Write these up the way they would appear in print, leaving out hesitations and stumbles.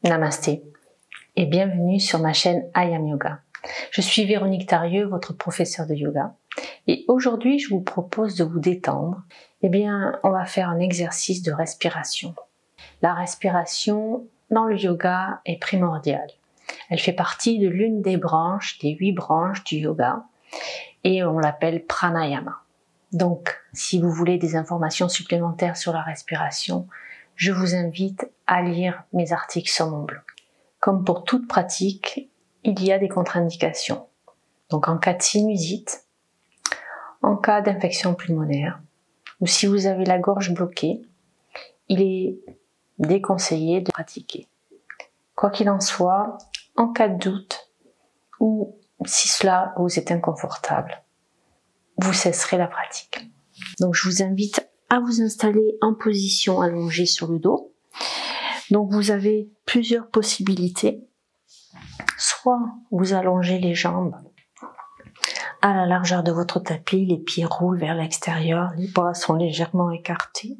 Namasté et bienvenue sur ma chaîne I Am Yoga. Je suis Véronique Tarieux, votre professeure de yoga, et aujourd'hui je vous propose de vous détendre. On va faire un exercice de respiration. La respiration dans le yoga est primordiale. Elle fait partie de l'une des 8 branches du yoga, et on l'appelle pranayama. Donc, si vous voulez des informations supplémentaires sur la respiration, je vous invite à lire mes articles sur mon blog. Comme pour toute pratique, il y a des contre-indications. Donc en cas de sinusite, en cas d'infection pulmonaire, ou si vous avez la gorge bloquée, il est déconseillé de pratiquer. Quoi qu'il en soit, en cas de doute, ou si cela vous est inconfortable, vous cesserez la pratique. Donc je vous invite à vous installer en position allongée sur le dos. Donc vous avez plusieurs possibilités. Soit vous allongez les jambes à la largeur de votre tapis, les pieds roulent vers l'extérieur, les bras sont légèrement écartés.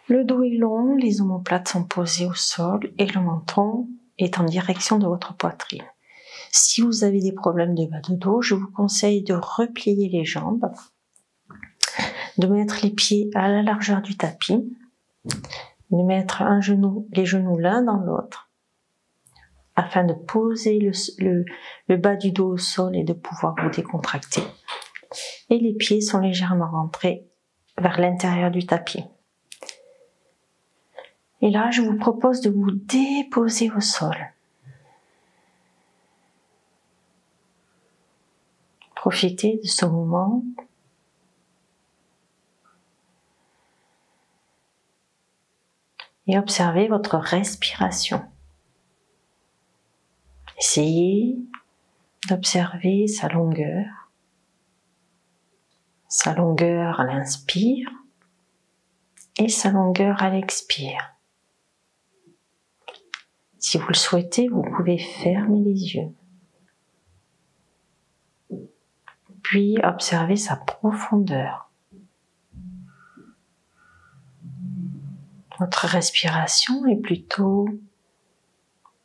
Le dos est long, les omoplates sont posées au sol et le menton est en direction de votre poitrine. Si vous avez des problèmes de bas de dos, je vous conseille de replier les jambes, de mettre les pieds à la largeur du tapis, de mettre les genoux l'un dans l'autre, afin de poser le bas du dos au sol et de pouvoir vous décontracter. Et les pieds sont légèrement rentrés vers l'intérieur du tapis. Et là, je vous propose de vous déposer au sol. Profitez de ce moment. Et observez votre respiration. Essayez d'observer sa longueur à l'inspire et sa longueur à l'expire. Si vous le souhaitez, vous pouvez fermer les yeux. Puis observez sa profondeur. Votre respiration est plutôt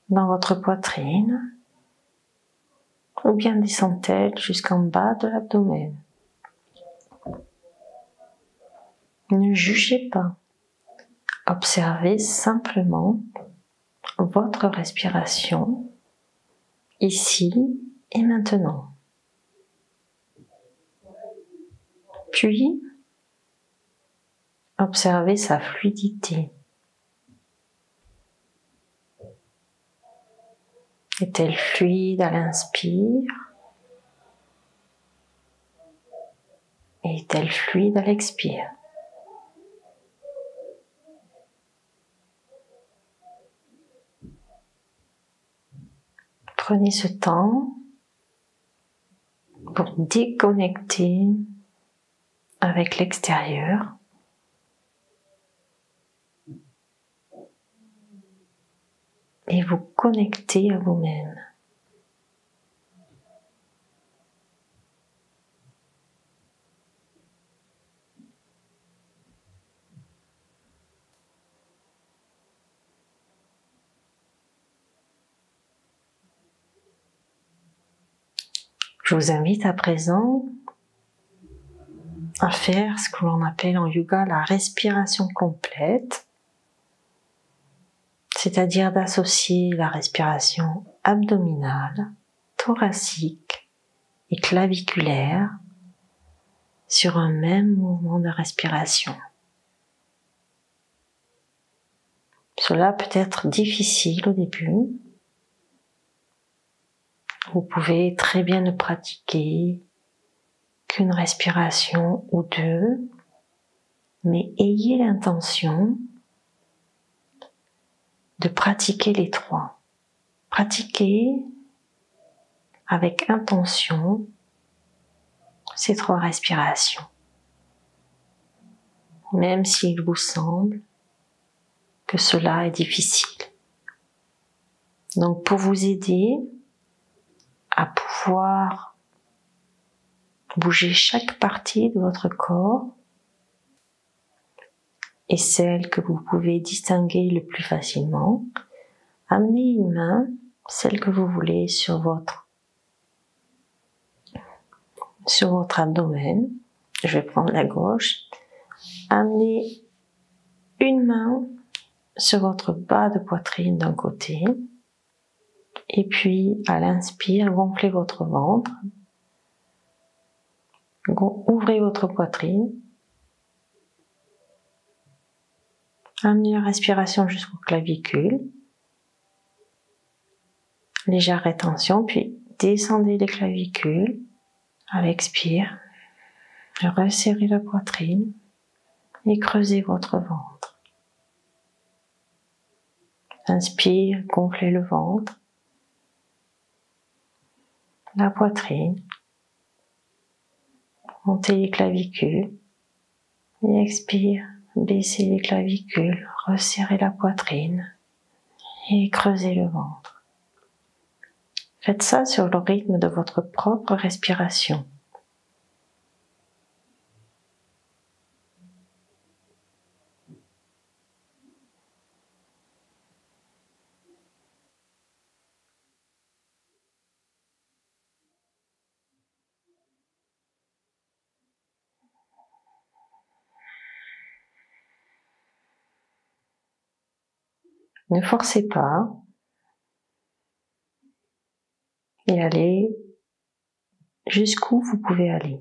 dans votre poitrine ou bien descend-elle jusqu'en bas de l'abdomen. Ne jugez pas. Observez simplement votre respiration ici et maintenant. Puis, observez sa fluidité. Est-elle fluide à l'inspire? Est-elle fluide à l'expire? Prenez ce temps pour déconnecter avec l'extérieur. Et vous connecter à vous-même. Je vous invite à présent à faire ce que l'on appelle en yoga la respiration complète, c'est-à-dire d'associer la respiration abdominale, thoracique et claviculaire sur un même mouvement de respiration. Cela peut être difficile au début. Vous pouvez très bien ne pratiquer qu'une respiration ou deux, mais ayez l'intention de pratiquer les 3. Pratiquez avec intention ces 3 respirations, même s'il vous semble que cela est difficile. Donc pour vous aider à pouvoir bouger chaque partie de votre corps et celle que vous pouvez distinguer le plus facilement, Amenez une main, celle que vous voulez, sur votre abdomen. Je vais prendre la gauche. Amenez une main sur votre bas de poitrine d'un côté. Et puis, à l'inspire, gonflez votre ventre. Ouvrez votre poitrine. Amenez la respiration jusqu'aux clavicules. Légère rétention, puis descendez les clavicules. À l'expire, resserrez la poitrine et creusez votre ventre. Inspire, gonflez le ventre, la poitrine, montez les clavicules et expire, baissez les clavicules, resserrez la poitrine et creusez le ventre. Faites ça sur le rythme de votre propre respiration. Ne forcez pas et allez jusqu'où vous pouvez aller.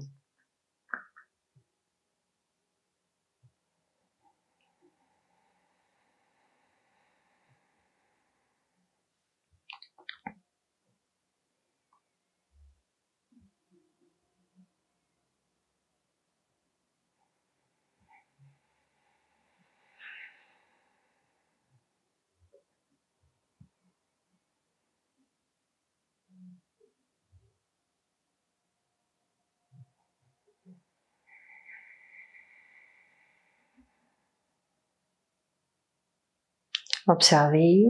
Observez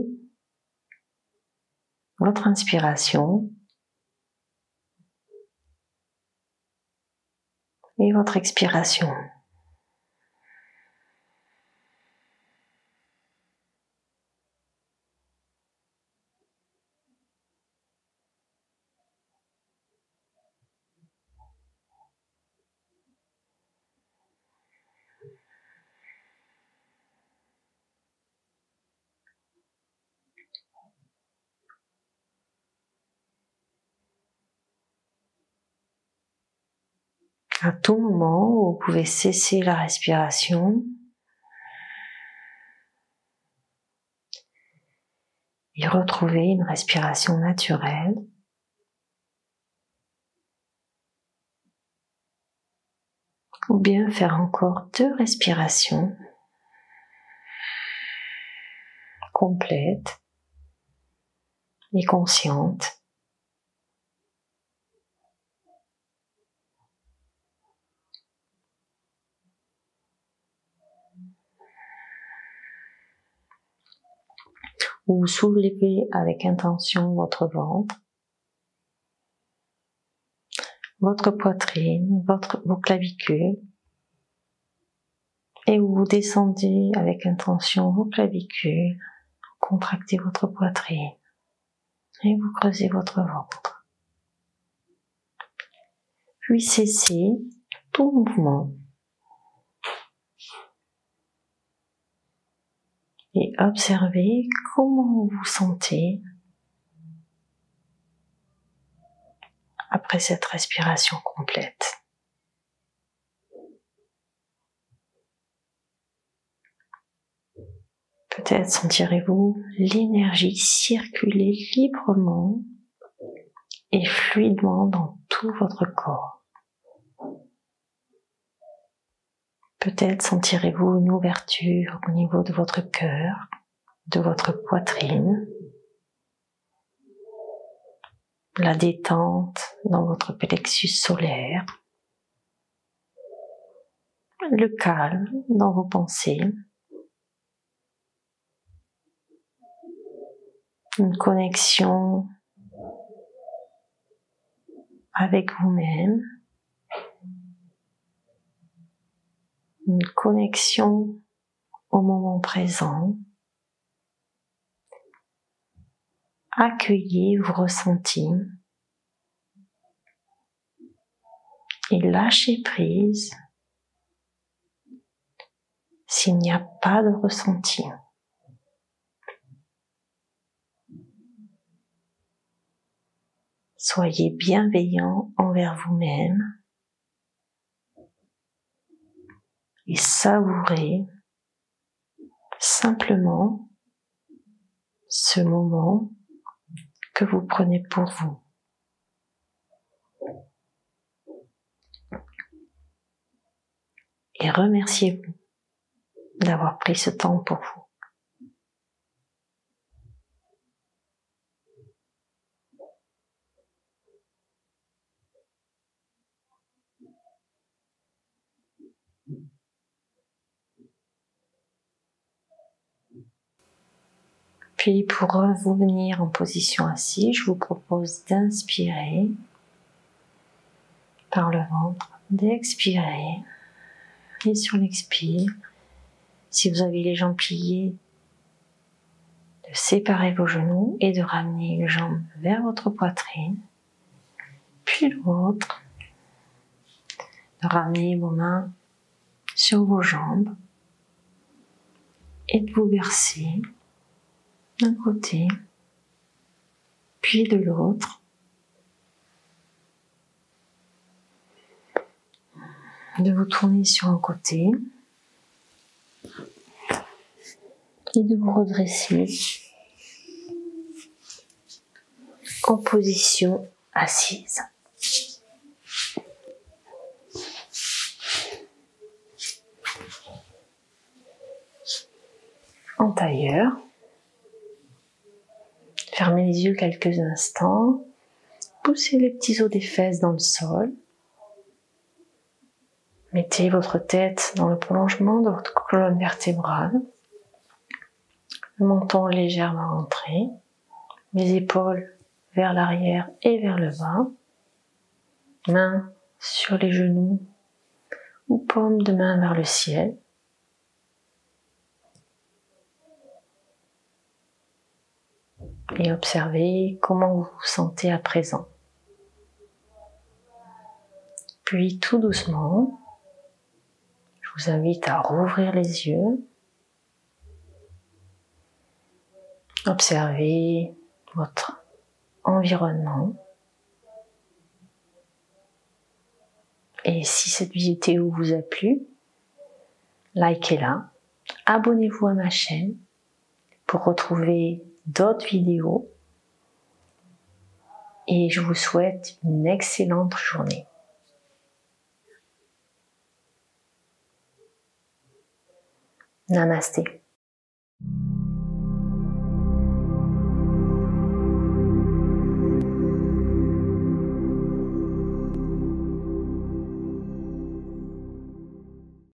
votre inspiration et votre expiration. À tout moment, vous pouvez cesser la respiration et retrouver une respiration naturelle. Ou bien faire encore 2 respirations complètes et conscientes. Vous soulevez avec intention votre ventre, votre poitrine, vos clavicules, et vous descendez avec intention vos clavicules, contractez votre poitrine et vous creusez votre ventre. Puis cessez tout mouvement et observez comment vous vous sentez après cette respiration complète. Peut-être sentirez-vous l'énergie circuler librement et fluidement dans tout votre corps. Peut-être sentirez-vous une ouverture au niveau de votre cœur, de votre poitrine, la détente dans votre plexus solaire, le calme dans vos pensées, une connexion avec vous-même, une connexion au moment présent, accueillez vos ressentis et lâchez prise s'il n'y a pas de ressenti. Soyez bienveillant envers vous-même et savourez simplement ce moment que vous prenez pour vous. Et remerciez-vous d'avoir pris ce temps pour vous. Puis pour revenir en position assise, je vous propose d'inspirer par le ventre, d'expirer. Et sur l'expire, si vous avez les jambes pliées, de séparer vos genoux et de ramener les jambes vers votre poitrine. Puis l'autre, de ramener vos mains sur vos jambes et de vous verser d'un côté, puis de l'autre. De vous tourner sur un côté et de vous redresser en position assise. En tailleur. Fermez les yeux quelques instants. Poussez les petits os des fesses dans le sol. Mettez votre tête dans le prolongement de votre colonne vertébrale. Le menton légèrement rentré. Les épaules vers l'arrière et vers le bas. Mains sur les genoux ou paumes de main vers le ciel. Et observez comment vous vous sentez à présent. Puis tout doucement, je vous invite à rouvrir les yeux. Observez votre environnement. Et si cette vidéo vous a plu, likez-la, abonnez-vous à ma chaîne pour retrouver d'autres vidéos et je vous souhaite une excellente journée. Namasté.